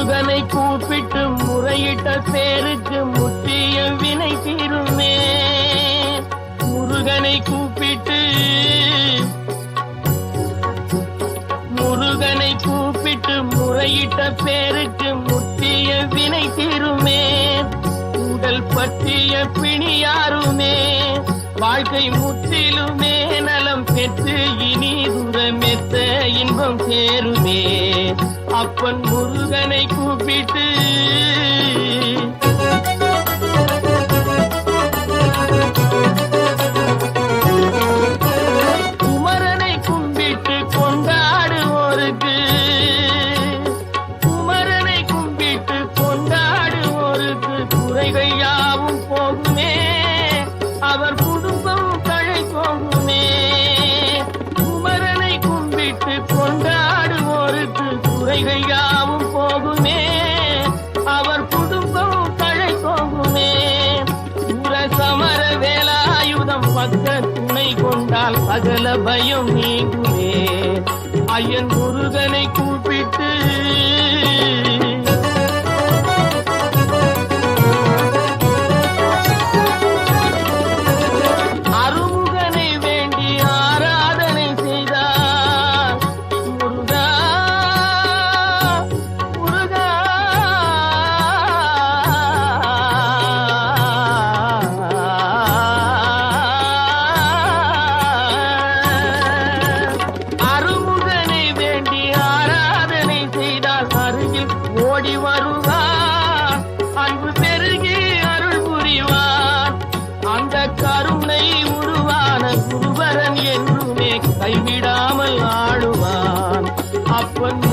முருகனை கூப்பிட்டு முறையிட்ட பேருக்கு முற்றிய வினை தீருமே. முருகனை கூப்பிட்டு முறையிட்ட பேருக்கு முற்றிய வினை தீருமே. உடல் பற்றிய பிணியாருமே வாழ்க்கை முற்றிலுமே நலம் பெற்று இனி தூரமெத்த இன்பம் சேருமே. அப்பன் முருகனை கூப்பிட்டு குமரனை கும்பிட்டு கொண்டாடுவோருக்கு குறைகள் யாவும் போகுமே. அவர் குடும்பம் தழை போகுமே. குமரனை கும்பிட்டு கொண்டாடுவோருக்கு குறைகள் யாவும் போகுமே. அவர் குடும்பம் தழை போகுமே. சூர சமர வேலாயுதம் பக்க துணை கொண்டால் சகல பயம் நீங்குமே. ஐயன் முருகனை கூப்பிட்டு ஓடி வருவார். அன்பு பெருகி அருள் புரிவார். அந்த கருணை உருவான குருவரன் என்றுமே கைவிடாமல் ஆடுவான். அப்பன்